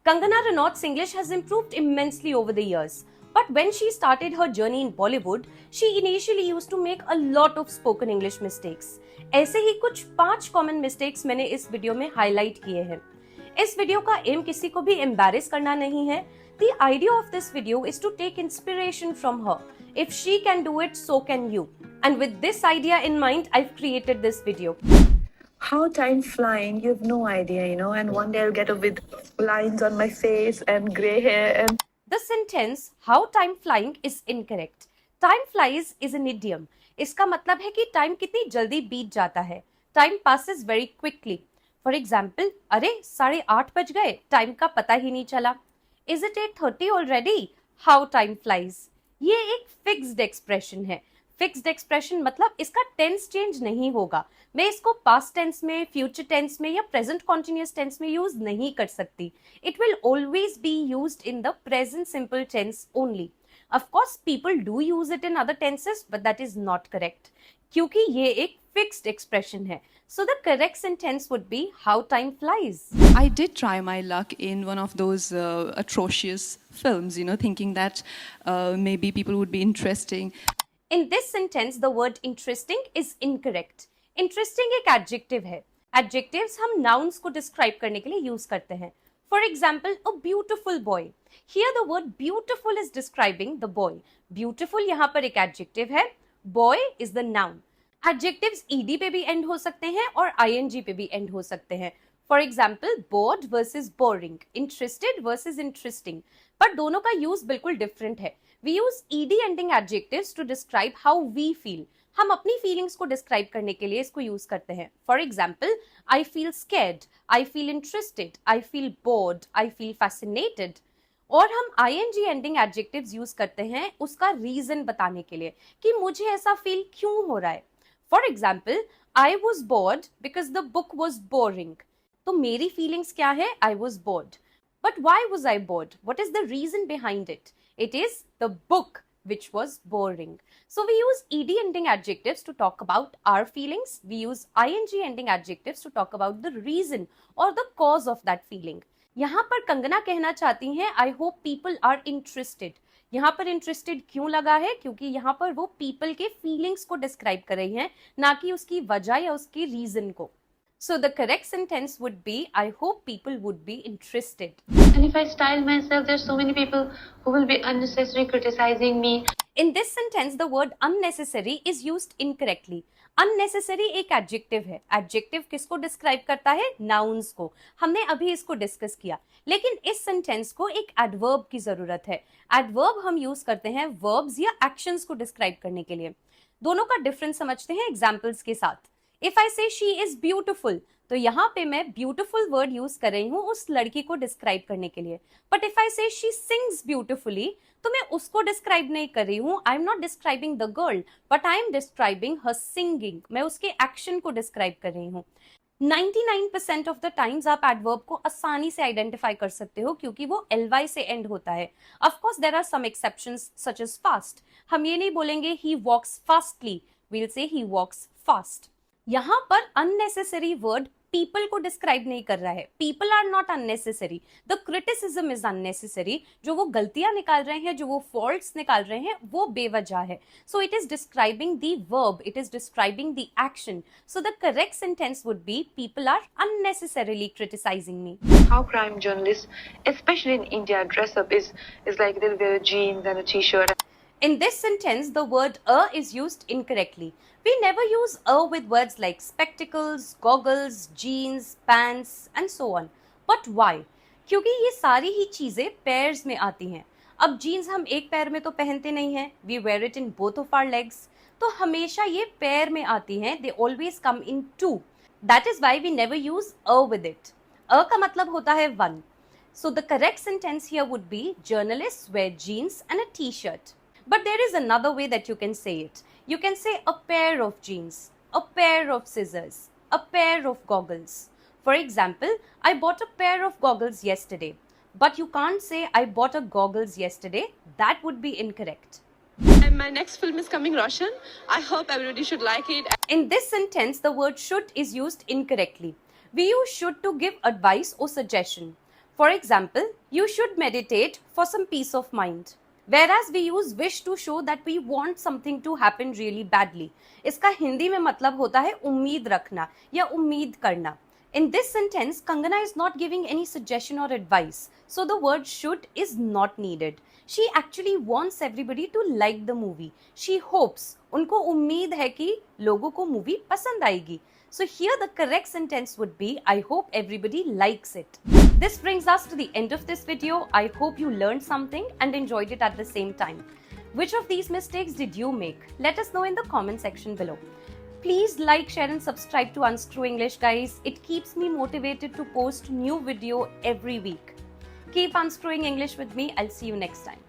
Kangana Ranaut's English has improved immensely over the years. But when she started her journey in Bollywood, she initially used to make a lot of spoken English mistakes. ऐसे ही कुछ 5 common mistakes मैंने इस video में highlight किए हैं. इस video का M किसी को भी एम्बैरेस करना नहीं है. The idea of this video is to take inspiration from her. If she can do it, so can you. And with this idea in mind, I've created this video. How time flying, you have no idea, and one day I'll get up with lines on my face and gray hair and... The sentence, how time flying is incorrect. Time flies is an idiom. इसका मतलब है कि time कितनी जल्दी बीत जाता है. Time passes very quickly. For example, अरे 8:30 बज गए, टाइम का पता ही नहीं चला. Is it 8:30 already? How time flies. ये एक फिक्स्ड एक्सप्रेशन है. फिक्स्ड एक्सप्रेशन मतलब इसका टेंस चेंज नहीं होगा. मैं इसको पास्ट टेंस में, फ्यूचर टेंस में या प्रेजेंट कॉन्टिन्यूअस टेंस में यूज नहीं कर सकती. It will always be used in the present simple tense only. Of course people do use it in other tenses, but that is not correct क्योंकि ये एक fixed expression है. So the correct sentence would be how time flies. I did try my luck in one of those atrocious films, thinking that maybe people would be interesting. In this sentence, the word interesting is incorrect. Interesting एक adjective है. Adjectives हम nouns को describe करने के लिए use करते हैं. For example, a beautiful boy. Here the word beautiful is describing the boy. Beautiful यहाँ पर एक adjective है. Boy is the noun. Adjectives ed पे भी end हो सकते हैं और ing पे भी end हो सकते हैं. For example, bored versus boring, interested versus interesting. पर दोनों का use बिल्कुल different है. We use ed ending adjectives to describe how we feel. हम अपनी feelings को describe करने के लिए इसको use करते हैं. For example, I feel scared, I feel interested, I feel bored, I feel fascinated. और हम ing ending adjectives use करते हैं उसका reason बताने के लिए कि मुझे ऐसा feel क्यों हो रहा है. For example, I was bored because the book was boring. तो मेरी feelings क्या है? I was bored. But why was I bored? What is the reason behind it? It is the book which was boring. So we use ed ending adjectives to talk about our feelings. We use ing ending adjectives to talk about the reason or the cause of that feeling. यहाँ पर कंगना कहना चाहती हैं I hope people are interested. यहाँ पर interested क्यों लगा है? क्योंकि यहाँ पर वो पीपल के फीलिंग्स को डिस्क्राइब कर रही हैं, ना कि उसकी वजह या उसकी रीजन को. So the correct sentence would be I hope people would be interested. And if I style myself, there's so many people who will be unnecessarily criticizing me. In this sentence, the word unnecessary is used incorrectly. Unnecessary एक adjective है. Adjective किसको describe करता है? Nouns को. हमने अभी इसको discuss किया. लेकिन इस sentence को एक adverb की जरूरत है. Adverb हम use करते हैं verbs या actions को describe करने के लिए. दोनों का difference समझते हैं examples के साथ. If I say she is beautiful, तो यहाँ पे मैं beautiful word use कर रही हूँ उस लड़की को describe करने के लिए. But if I say she sings beautifully, तो मैं उसको describe नहीं कर रही हूँ. I am not describing the girl, but I am describing her singing. मैं उसके action को describe कर रही हूँ. 99% of the times आप adverb को आसानी से identify कर सकते हो क्योंकि वो ly से end होता है. Of course, there are some exceptions such as fast. हम ये नहीं बोलेंगे he walks fastly. We'll say he walks fast. यहाँ पर unnecessary word people को describe नहीं कर रहा है. People are not unnecessary. The criticism is unnecessary. जो वो गलतियां निकाल रहे हैं, जो वो faults निकाल रहे हैं, वो बेवजह है. So it is describing the verb. It is describing the action. So the correct sentence would be people are unnecessarily criticizing me. How crime journalists, especially in India, dress up is like they'll wear jeans and a t-shirt. In this sentence, the word is used incorrectly. We never use with words like spectacles, goggles, jeans, pants and so on. But why? क्योंकि ये सारी ही चीजें pairs में आती हैं. अब jeans हम एक पैर में तो पहनते नहीं हैं. We wear it in both of our legs. तो हमेशा ये pair में आती हैं. They always come in two. That is why we never use with it. का मतलब होता है one. So the correct sentence here would be journalists wear jeans and a t-shirt. But there is another way that you can say it. You can say a pair of jeans, a pair of scissors, a pair of goggles. For example, I bought a pair of goggles yesterday. But you can't say I bought a goggles yesterday. That would be incorrect. And my next film is coming, Roshan. I hope everybody should like it. In this sentence, the word should is used incorrectly. We use should to give advice or suggestion. For example, you should meditate for some peace of mind. Whereas we use wish to show that we want something to happen really badly. इसका हिंदी में मतलब होता है उम्मीद रखना या उम्मीद करना. In this sentence, Kangana is not giving any suggestion or advice, so the word should is not needed. She actually wants everybody to like the movie. She hopes, उनको उम्मीद है कि लोगों को मूवी पसंद आएगी. So here the correct sentence would be, I hope everybody likes it. This brings us to the end of this video. I hope you learned something and enjoyed it at the same time. Which of these mistakes did you make? Let us know in the comment section below. Please like, share and subscribe to Unscrew English, guys. It keeps me motivated to post new video every week. Keep unscrewing English with me. I'll see you next time.